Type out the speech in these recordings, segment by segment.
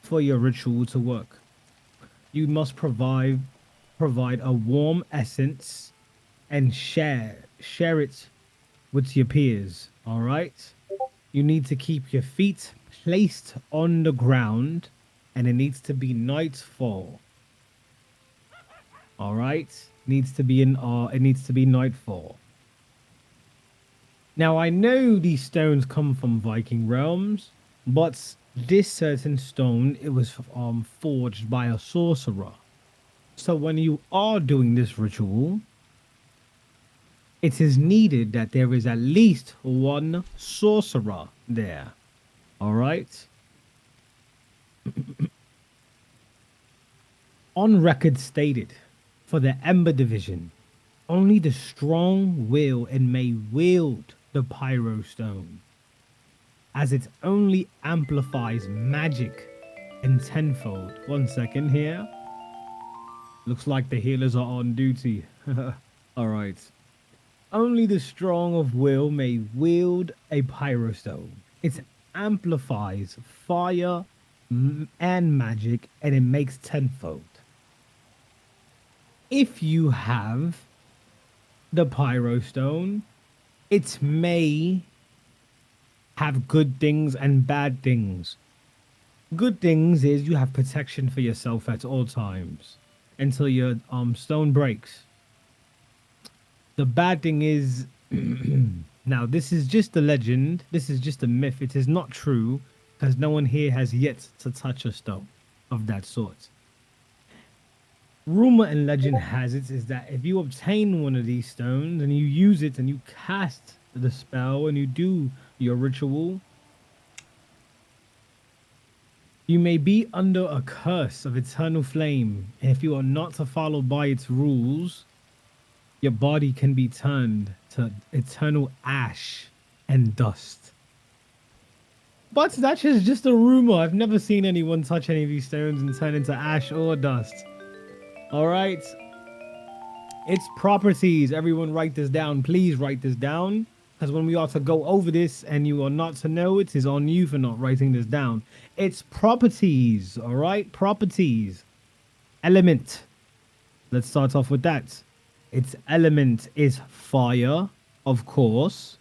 for your ritual to work. You must provide a warm essence and share it with your peers. All right. You need to keep your feet placed on the ground, and it needs to be nightfall. All right. Needs to be in. It needs to be nightfall. Now I know these stones come from Viking realms, but this certain stone it was forged by a sorcerer. So when you are doing this ritual, it is needed that there is at least one sorcerer there. All right. On record stated, for the Ember Division, only the strong will and may wield the Pyro Stone, as it only amplifies magic and tenfold. 1 second here. Looks like the healers are on duty. All right. Only the strong of will may wield a pyrostone. It amplifies fire and magic, and it makes tenfold. If you have the pyrostone, it may have good things and bad things. Good things is you have protection for yourself at all times until your stone breaks. The bad thing is now this is just a legend, this is just a myth. It is not true because no one here has yet to touch a stone of that sort. Rumor and legend has it is that if you obtain one of these stones and you use it and you cast the spell and you do your ritual, you may be under a curse of eternal flame. And if you are not to follow by its rules, your body can be turned to eternal ash and dust. But that's just a rumor. I've never seen anyone touch any of these stones and turn into ash or dust. All right. Its properties. Everyone write this down. Please write this down. Because when we are to go over this and you are not to know, it is on you for not writing this down. Its properties. All right. Properties. Element. Let's start off with that. Its element is fire, of course.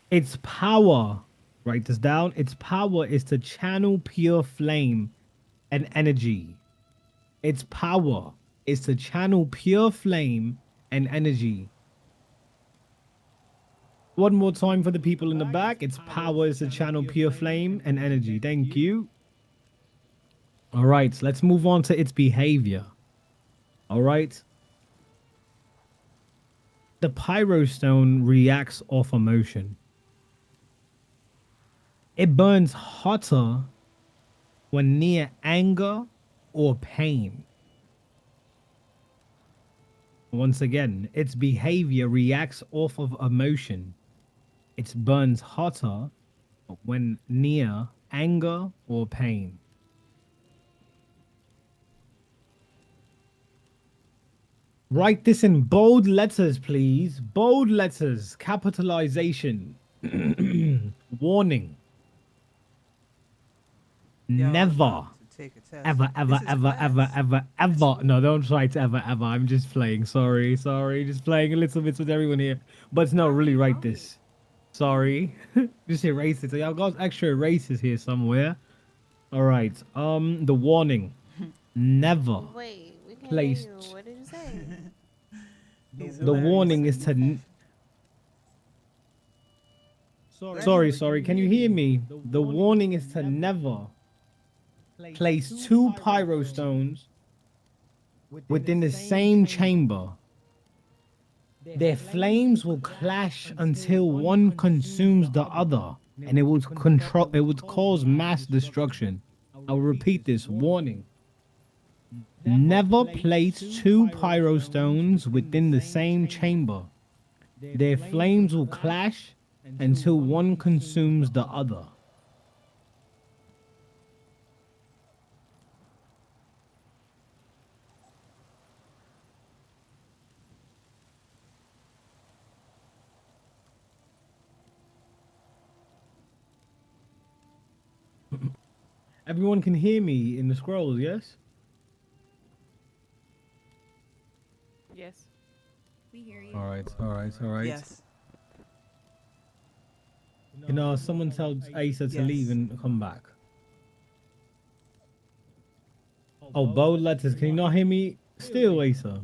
Its power, write this down. Its power is to channel pure flame and energy. Its power is to channel pure flame and energy. One more time for the people in the back. Its power is to channel pure flame and energy. Thank you. All right, let's move on to its behavior. All right. The pyrostone reacts off emotion. It burns hotter when near anger or pain. Once again, its behavior reacts off of emotion. It burns hotter when near anger or pain. Write this in bold letters, please. Bold letters, capitalization. Warning. Never, ever. No, don't try to ever. I'm just playing. Sorry. Just playing a little bit with everyone here. But no, really write this. Sorry. Just erase it. I've got extra erasers here somewhere. All right. The warning. Never Wait, we can't hear you. placed. What did you say? The warning is to. Sorry. Can you hear me? The warning is to never place two pyro stones within the same chamber. Their flames will clash until one consumes the other, and it would cause mass destruction. I will repeat this warning. Never place two pyro stones within the same chamber. Their flames will clash until one consumes the other. Everyone can hear me in the scrolls, yes? Yes. We hear All you. right, all right, all right. Yes. Can someone tell Asa to leave Yes. and come back? Oh, bold letters. Can you not hear me still, Asa?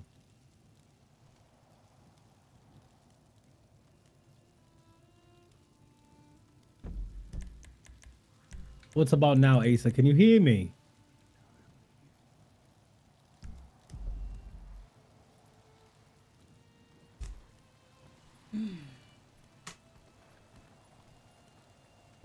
What's about now, Asa? Can you hear me?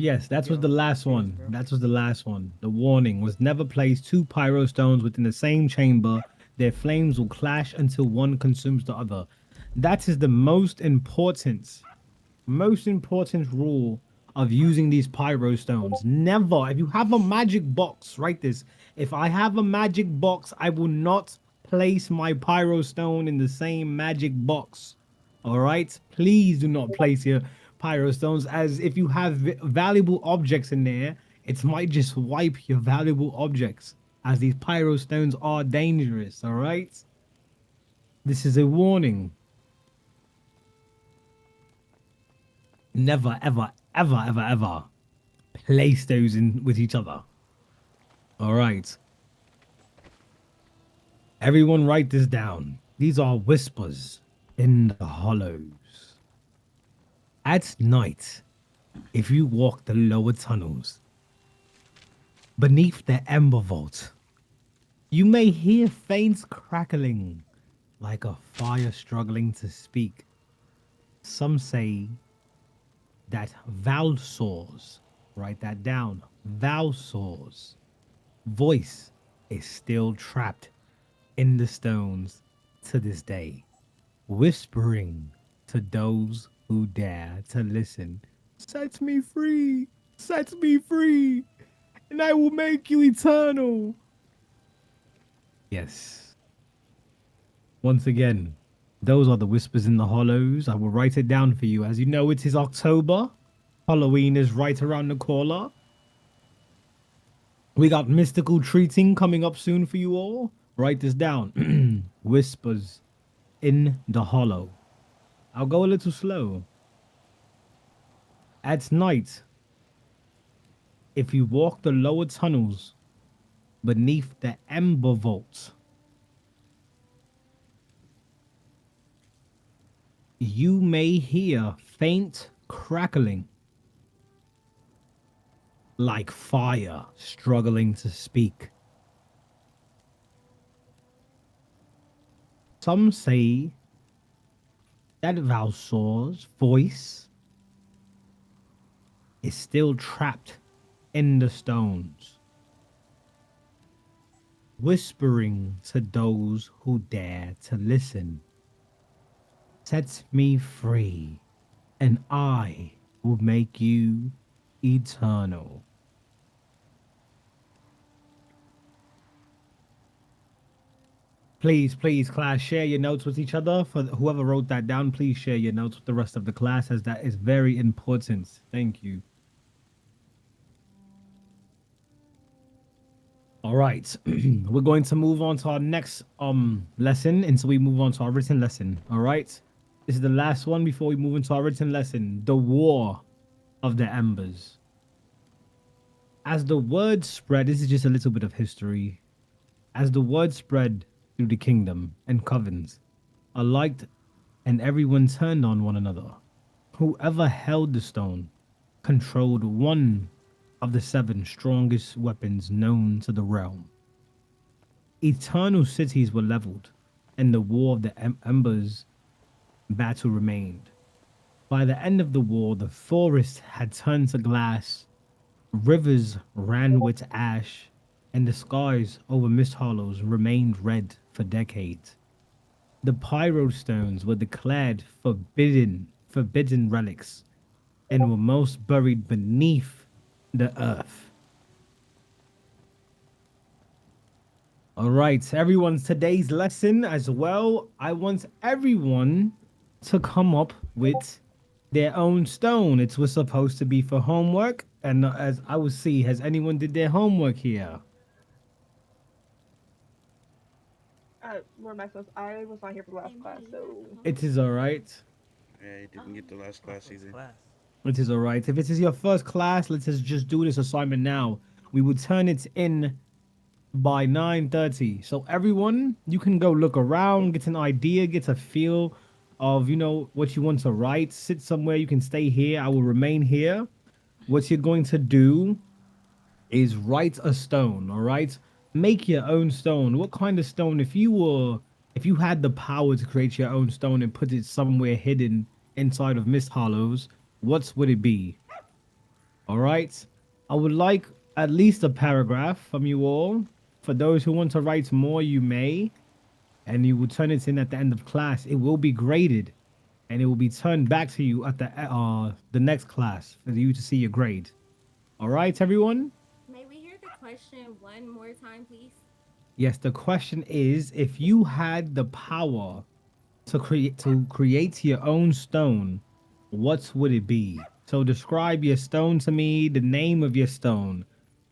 Yes, that was the last one. That was the last one. The warning was never place two pyro stones within the same chamber. Their flames will clash until one consumes the other. That is the most important rule of using these pyro stones. Never, if you have a magic box, write this. If I have a magic box, I will not place my pyro stone in the same magic box. All right, please do not place your pyro stones, as if you have valuable objects in there, it might just wipe your valuable objects, as these pyro stones are dangerous. All right, this is a warning. Never, ever, ever, ever, ever place those in with each other. All right. Everyone write this down. These are whispers in the hollows. At night, if you walk the lower tunnels beneath the Ember Vault, you may hear faint crackling like a fire struggling to speak. Some say that Valsor's, write that down, Valsor's voice is still trapped in the stones to this day, whispering to those who dare to listen, set me free, set me free, and I will make you eternal. Yes. Once again, those are the whispers in the hollows. I will write it down for you. As you know, it is October. Halloween is right around the corner. We got mystical treating coming up soon for you all. Write this down. Whispers in the hollow. I'll go a little slow. At night, if you walk the lower tunnels beneath the Ember Vault, you may hear faint crackling like fire struggling to speak. Some say that Valsor's voice is still trapped in the stones, whispering to those who dare to listen. Set me free, and I will make you eternal. Please, please, class, share your notes with each other. For whoever wrote that down, please share your notes with the rest of the class, as that is very important. Thank you. All right, we're going to move on to our next lesson, and so we move on to our written lesson. All right, this is the last one before we move into our written lesson: the War of the Embers. As the word spread, this is just a little bit of history. As the word spread through the kingdom and covens alike, and everyone turned on one another, whoever held the stone controlled one of the seven strongest weapons known to the realm. Eternal cities were leveled, and the War of the Embers battle remained. By the end of the war, the forest had turned to glass, rivers ran with ash, and the skies over Mist Hollows remained red for decades. The pyro stones were declared forbidden relics, and were most buried beneath the earth. All right, everyone's today's lesson as well. I want everyone to come up with Their own stone. It was supposed to be for homework. And as I will see, has anyone did their homework here? Lord Maximus, I was not here for the last class, so It is all right. I didn't get the last My class first either. class. It is all right. If it is your first class, let's just do this assignment now. We will turn it in by 9:30. So everyone, you can go look around, get an idea, get a feel of, what you want to write. Sit somewhere, you can stay here. I will remain here. What you're going to do is write a stone, all right? Make your own stone. What kind of stone? If you had the power to create your own stone and put it somewhere hidden inside of Mist Hollows, what would it be? All right. I would like at least a paragraph from you all. For those who want to write more, you may, and you will turn it in at the end of class. It will be graded, and it will be turned back to you at the next class for you to see your grade. All right, everyone. May we hear the question one more time, please? Yes, the question is if you had the power to create your own stone, what would it be? So describe your stone to me, the name of your stone,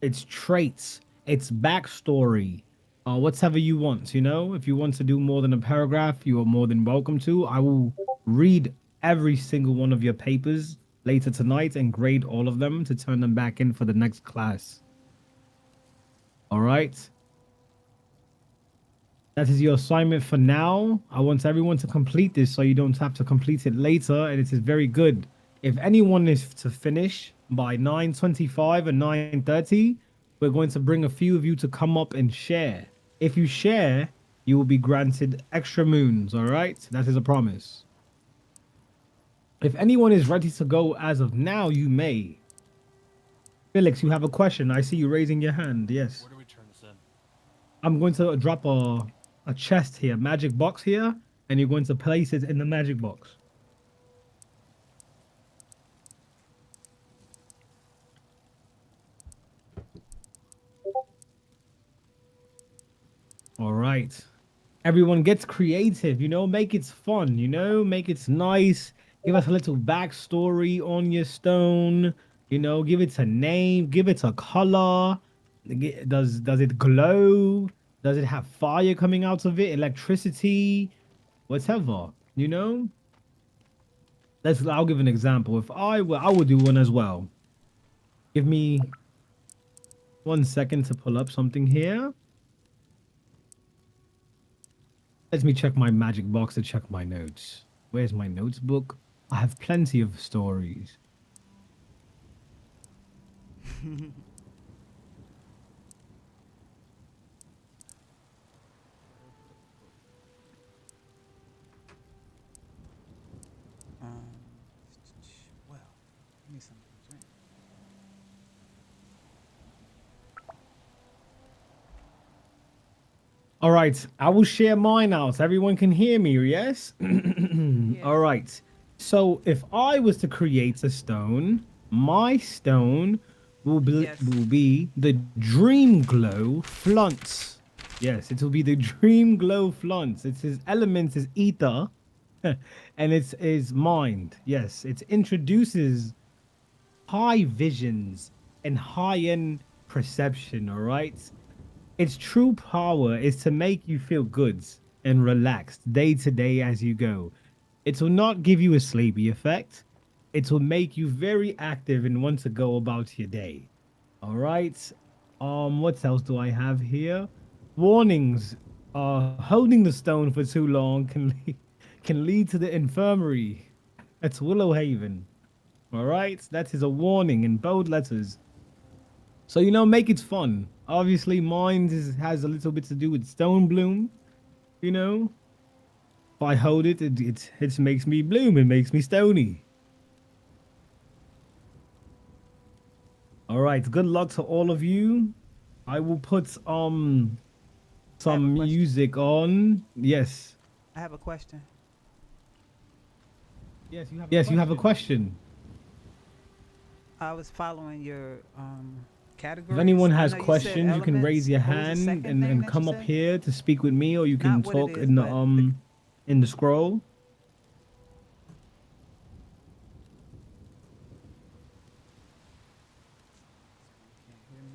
its traits, its backstory, whatever you want, If you want to do more than a paragraph, you are more than welcome to. I will read every single one of your papers later tonight and grade all of them to turn them back in for the next class. All right. That is your assignment for now. I want everyone to complete this so you don't have to complete it later, and it is very good. If anyone is to finish by 9:25 or 9:30, we're going to bring a few of you to come up and share. If you share, you will be granted extra moons, all right? That is a promise. If anyone is ready to go as of now, you may. Felix, you have a question. I see you raising your hand. Yes. Where do we turn this in? I'm going to drop a chest here, magic box here, and you're going to place it in the magic box. All right. Everyone gets creative, make it fun, make it nice. Give us a little backstory on your stone, give it a name, give it a color. Does it glow? Does it have fire coming out of it? Electricity? Whatever, I'll give an example. If I would do one as well. Give me 1 second to pull up something here. Let me check my magic box to check my notes. Where's my notes book? I have plenty of stories. Um, well, I need something to drink. All right, I will share mine out. Everyone can hear me, yes? yes. All right. So if I was to create a stone, my stone Yes. will be the Dream Glow Flunts. Yes, it will be the Dream Glow Flunts. Its his element is ether, and it's is mind. Yes, it introduces high visions and high end perception. All right. Its true power is to make you feel good and relaxed day to day as you go. It will not give you a sleepy effect. It will make you very active and want to go about your day. All right. What else do I have here? Warnings. Holding the stone for too long can lead to the infirmary. That's Willow Haven. All right. That is a warning in bold letters. So make it fun. Obviously, has a little bit to do with stone bloom. You know, if I hold it, it makes me bloom. It makes me stony. All right. Good luck to all of you. I will put I have a some question. music on. Yes. I have a question. Yes. You have a question. I was following your If categories. anyone I has know you said questions, you can raise elements. your What was the hand second and thing that you come up said? here to speak with me, or you can Not what it talk is, but the in the scroll.